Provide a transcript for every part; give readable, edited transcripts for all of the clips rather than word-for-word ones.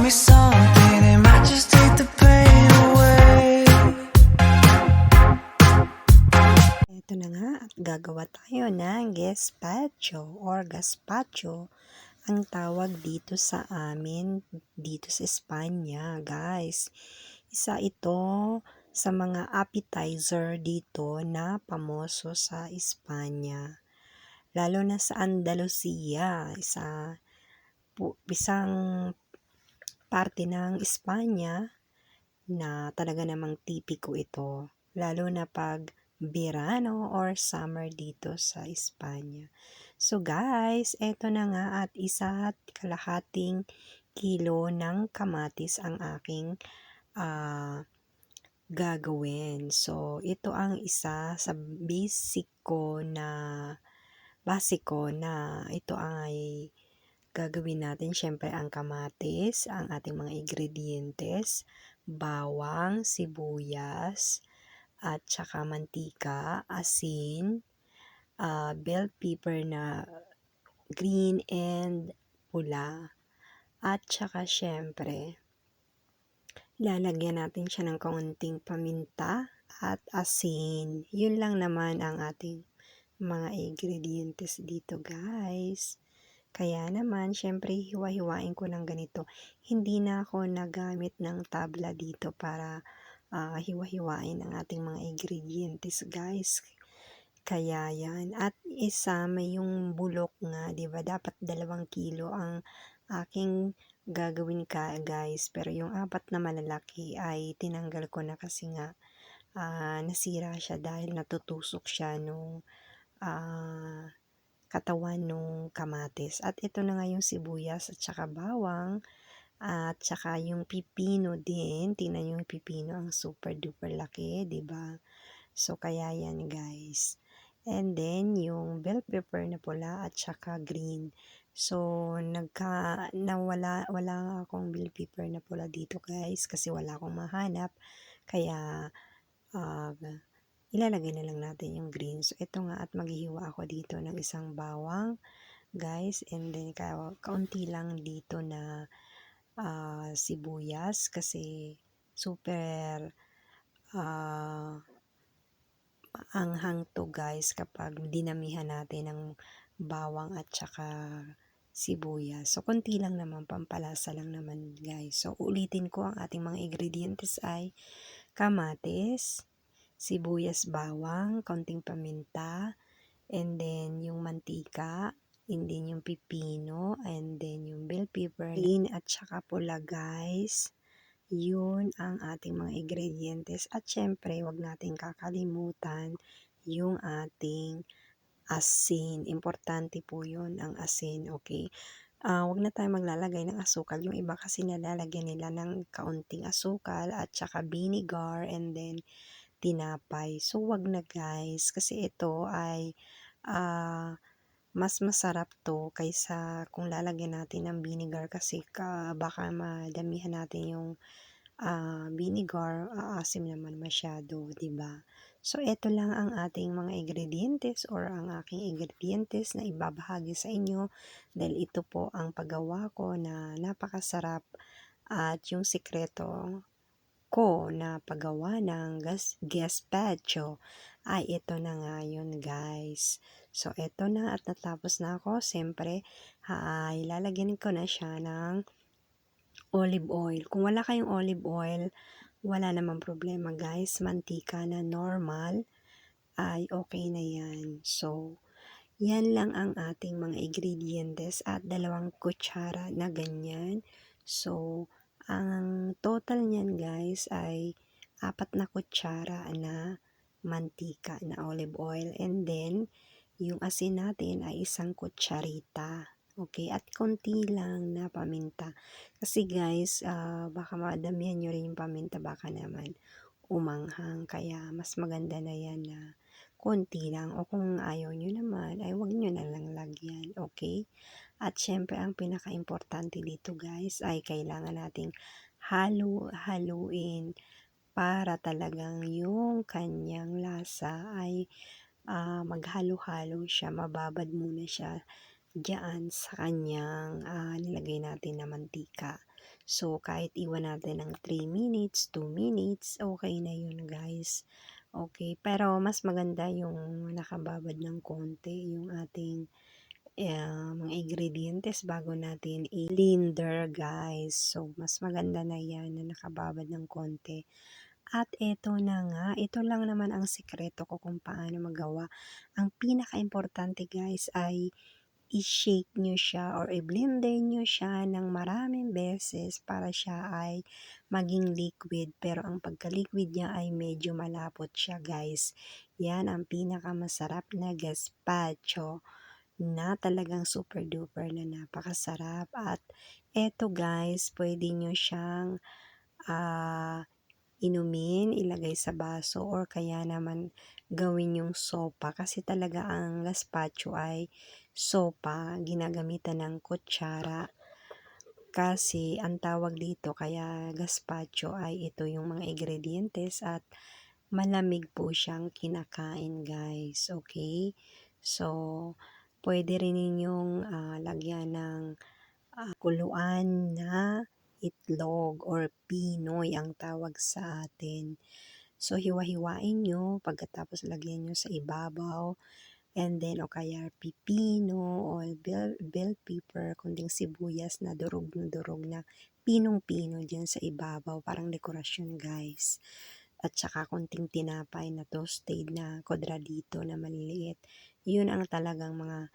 me something, it might just take the pain away. Ito na nga at gagawa tayo ng gazpacho or gazpacho ang tawag dito sa amin dito sa Espanya, guys. Isa ito sa mga appetizer dito na pamoso sa Espanya. Lalo na sa Andalusia, isang parte ng Espanya na talaga namang tipiko ito. Lalo na pag Verano or summer dito sa Espanya. So guys, eto na nga at 1.5 kilo ng kamatis ang aking gagawin. So ito ang isa sa basiko na ito ay gagawin natin. Syempre ang kamatis, ang ating mga ingredientes, bawang, sibuyas, at saka mantika, asin, bell pepper na green and pula. At saka syempre, lalagyan natin siya ng kaunting paminta at asin. Yun lang naman ang ating mga ingredientes dito, guys. Kaya naman, syempre, hiwa-hiwain ko ng ganito. Hindi na ako nagamit ng tabla dito para hiwa-hiwain ang ating mga ingredientes, guys. Kaya yan. At isama yung bulok nga, 'di ba? Dapat 2 kilo ang aking gagawin guys. Pero yung 4 na malalaki ay tinanggal ko na kasi nga nasira siya dahil natutusok siya nung katawan nung kamatis. At ito na nga yung sibuyas at saka bawang. At saka yung pipino din. Tingnan yung pipino, ang super duper laki, 'di ba? So kaya yan, guys. And then yung bell pepper na pula at saka green. So wala akong bell pepper na pula dito, guys, kasi wala akong mahanap. Kaya ilalagay na lang natin yung green. So ito nga at maghihiwa ako dito ng isang bawang, guys, and then kaunti lang dito na sibuyas kasi super anghang to, guys, kapag dinamihan natin ng bawang at saka sibuyas. So konti lang naman, pampalasa lang naman, guys. So ulitin ko, ang ating mga ingredients ay kamatis, sibuyas, bawang, kaunting paminta, and then yung mantika, and then yung pipino, and then yung bell pepper, green at saka pula, guys. Yun ang ating mga ingredientes. At syempre, wag natin kakalimutan yung ating asin. Importante po yun, ang asin, okay? Wag na tayo maglalagay ng asukal. Yung iba kasi nalalagyan nila ng kaunting asukal at saka vinegar and then tinapay. So, wag na, guys, kasi ito ay mas masarap to kaysa kung lalagyan natin ng vinegar kasi baka madamihan natin yung vinegar, aasim naman masyado, 'di ba? So eto lang ang ating mga ingredientes or ang aking ingredientes na ibabahagi sa inyo dahil ito po ang paggawa ko na napakasarap at yung sikreto ko na paggawa ng gazpacho ay ito na nga yun, guys. So eto na at natapos na ako. Siyempre, ilalagyan ko na siya ng olive oil. Kung wala kayong olive oil, wala namang problema, guys. Mantika na normal ay okay na yan. So, yan lang ang ating mga ingredientes at 2 kutsara na ganyan. So, ang total niyan, guys, ay 4 na kutsara na mantika na olive oil. And then, yung asin natin ay 1 kutsarita. Okay, at konti lang na paminta. Kasi guys, baka madamihan nyo rin yung paminta, baka naman umanghang. Kaya mas maganda na yan na konti lang. O kung ayaw nyo naman, ay wag nyo na lang lagyan. Okay? At syempre, ang pinaka-importante dito, guys, ay kailangan nating haluin para talagang yung kanyang lasa ay maghalo-halo siya, mababad muna siya diyan sa kanyang nilagay natin na mantika. So, kahit iwan natin ng 3 minutes, 2 minutes, okay na yun guys. Okay, pero mas maganda yung nakababad ng konti yung ating mga ingredientes bago natin i-blender guys. So, mas maganda na yan na nakababad ng konti. At eto na nga, ito lang naman ang sikreto ko kung paano magawa. Ang pinaka-importante guys ay i-shake nyo siya or i-blender nyo siya ng maraming beses para siya ay maging liquid. Pero ang pagka-liquid niya ay medyo malapot siya guys. Yan ang pinaka-masarap na gazpacho na talagang super duper na napakasarap. At eto guys, pwede nyo siyang inumin, ilagay sa baso or kaya naman gawin yung sopa kasi talaga ang gazpacho ay sopa, ginagamitan ng kutsara kasi ang tawag dito kaya gazpacho ay ito yung mga ingredientes at malamig po siyang kinakain guys, okay? So, pwede rin ninyong lagyan ng kuluan na itlog or pinoy ang tawag sa atin. So, hiwa-hiwain nyo, pagkatapos lagyan nyo sa ibabaw, and then o kaya pipino o bell pepper, kunding sibuyas na durog na pinong-pino dyan sa ibabaw, parang dekorasyon guys. At saka konting tinapay na toasted na kwadradito na maliliit. Yun ang talagang mga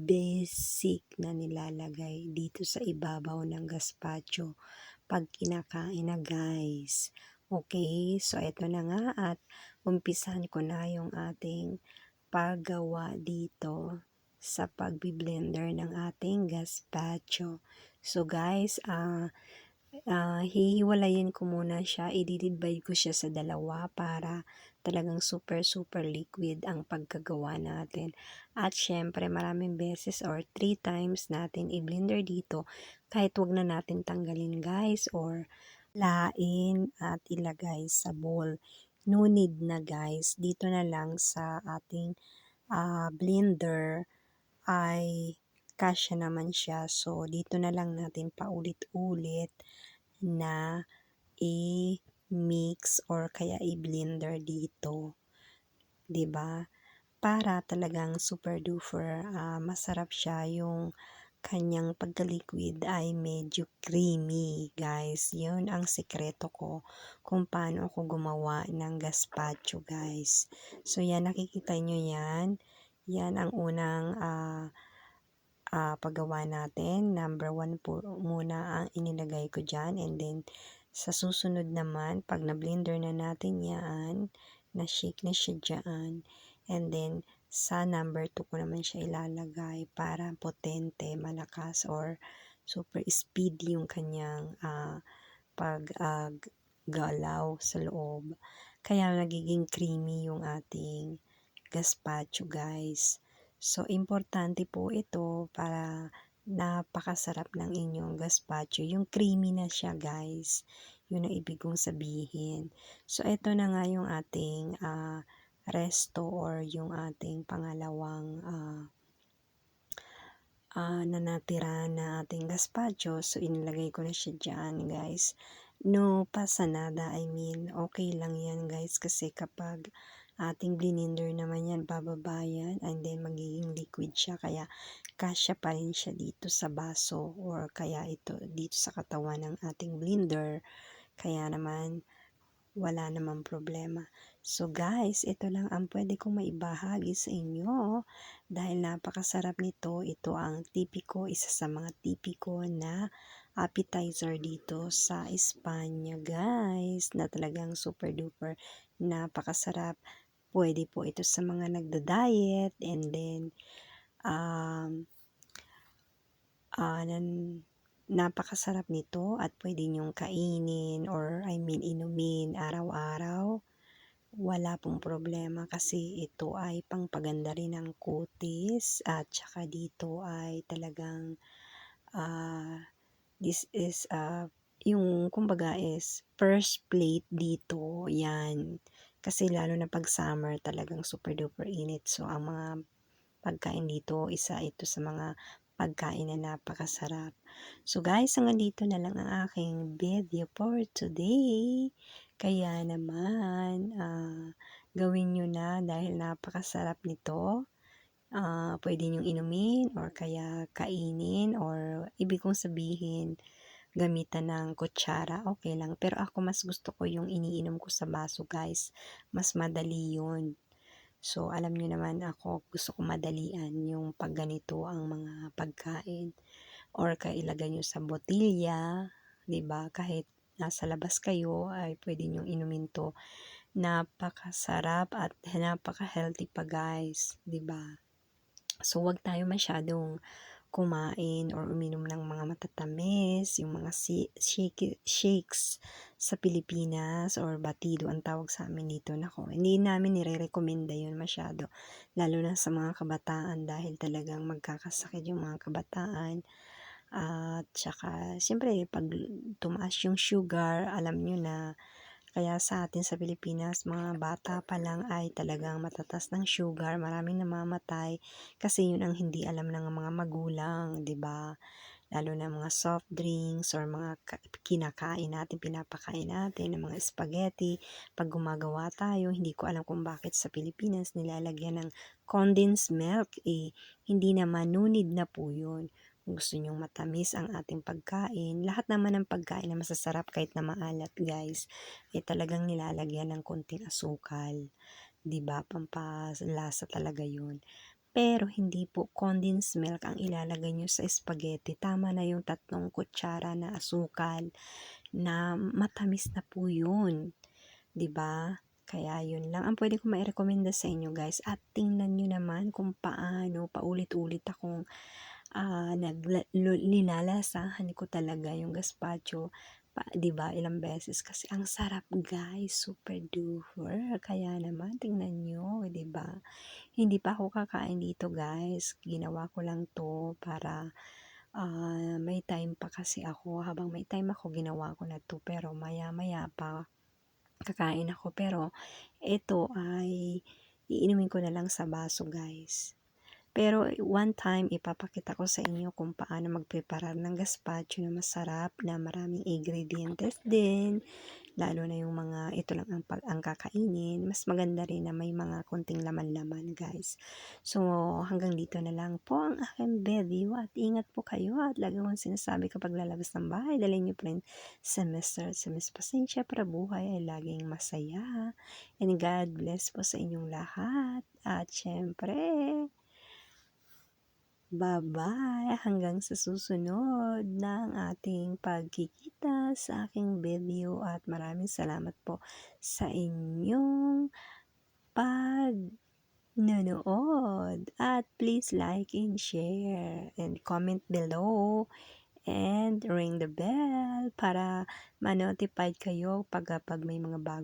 basic na nilalagay dito sa ibabaw ng gazpacho pag kinakain na guys. Okay, so eto na nga at umpisahan ko na yung ating paggawa dito sa pagbi-blender ng ating gazpacho. So guys, hihiwalayin ko muna siya, i-divide ko siya sa dalawa para talagang super super liquid ang pagkagawa natin. At syempre maraming beses or 3 times natin i-blender dito kahit wag na natin tanggalin guys or lain at ilagay sa bowl. No need na guys, dito na lang sa ating blender ay kasya naman siya. So, dito na lang natin paulit-ulit na i-mix or kaya i-blender dito. 'Di ba? Para talagang super duper masarap siya, yung kanyang pagka-liquid ay medyo creamy guys. Yun ang sekreto ko kung paano ako gumawa ng gazpacho guys. So yan, nakikita nyo yan. Yan ang unang paggawa natin. Number 1 po muna ang inilagay ko dyan, and then sa susunod naman pag na-blender na natin yan, na-shake na siya dyan, and then sa number 2 ko naman siya ilalagay para potente, malakas or super speedy yung kanyang galaw sa loob. Kaya nagiging creamy yung ating gazpacho guys. So, importante po ito para napakasarap ng inyong gazpacho. Yung creamy na siya guys. Yun ang ibig kong sabihin. So, ito na nga yung ating resto or yung ating pangalawang na natira na ating gazpacho. So, inilagay ko na siya dyan guys. No pasa nada, I mean, okay lang yan guys kasi kapag ating blender naman yan, bababa yan and then magiging liquid siya, kaya kasya pa rin siya dito sa baso or kaya ito dito sa katawan ng ating blender, kaya naman wala namang problema. So guys, ito lang ang pwede kong maibahagi sa inyo dahil napakasarap nito. Ito ang tipiko, isa sa mga tipiko na appetizer dito sa Espanya guys, na talagang super duper napakasarap. Pwede po ito sa mga nagda-diet, and then napakasarap nito at pwede nyong kainin or inumin araw-araw. Wala pong problema kasi ito ay pangpaganda rin ng kutis at saka dito ay talagang this is yung kumbaga is first plate dito yan. Kasi lalo na pag summer talagang super duper init. So ang mga pagkain dito, isa ito sa mga pagkain na napakasarap. So guys, hanggang dito na lang ang aking video for today. Kaya naman, gawin nyo na dahil napakasarap nito. Pwede nyong inumin or kaya kainin or ibig kong sabihin, gamitan ng kutsara, okay lang. Pero ako mas gusto ko yung iniinom ko sa baso guys. Mas madali yun. So, alam nyo naman ako, gusto ko madalian yung pag ganito ang mga pagkain. Or kailagay nyo sa botilya, 'di ba? Kahit nasa labas kayo ay pwede nyong inumin to. Napakasarap at napaka-healthy pa guys, 'di ba? So, wag tayo masyadong kumain or uminom ng mga matatamis, yung mga shakes sa Pilipinas or batido ang tawag sa amin dito. Nako, hindi namin nire-recommenda yun masyado. Lalo na sa mga kabataan dahil talagang magkakasakit yung mga kabataan. At saka, siyempre, pag tumaas yung sugar, alam nyo na, kaya sa atin sa Pilipinas, mga bata pa lang ay talagang matatas ng sugar, maraming namamatay kasi yun ang hindi alam ng mga magulang, 'di ba? Lalo na mga soft drinks or mga kinakain natin, pinapakain natin ng mga spaghetti. Pag gumagawa tayo, hindi ko alam kung bakit sa Pilipinas nilalagyan ng condensed milk. Hindi naman, no need na po yun. Kung gusto nyong matamis ang ating pagkain, lahat naman ng pagkain na masasarap kahit na maalat guys, ay talagang nilalagyan ng konting asukal. 'Di ba? Pampalasa talaga yun. Pero hindi po condensed milk ang ilalagay nyo sa spaghetti. Tama na yung 3 kutsara na asukal na matamis na po yun. 'Di ba? Kaya yun lang ang pwede ko mairekomenda sa inyo guys. At tingnan nyo naman kung paano paulit-ulit akong linalasahan ko talaga yung gazpacho. 'Di ba? Ilang beses kasi ang sarap guys, super duper. Kaya naman tingnan nyo, 'di ba? Hindi pa ako kakain dito guys. Ginawa ko lang to para may time pa kasi ako. Habang may time ako, ginawa ko na to. Pero maya-maya pa kakain ako. Pero ito ay iinumin ko na lang sa baso guys. Pero one time, ipapakita ko sa inyo kung paano magpreparar ng gazpacho na masarap, na maraming ingredientes din. Lalo na yung mga, ito lang ang kakainin. Mas maganda rin na may mga konting laman-laman, guys. So, hanggang dito na lang po ang aking video. At ingat po kayo. At lagi kong sinasabi kapag lalabas ng bahay, dalhin niyo pa rin sa Mr. at sa Miss Pasensya para buhay ay laging masaya. And God bless po sa inyong lahat. At syempre, bye-bye! Hanggang sa susunod ng ating pagkikita sa aking video at maraming salamat po sa inyong pagnonood. At please like and share and comment below and ring the bell para ma-notified kayo pag may mga bago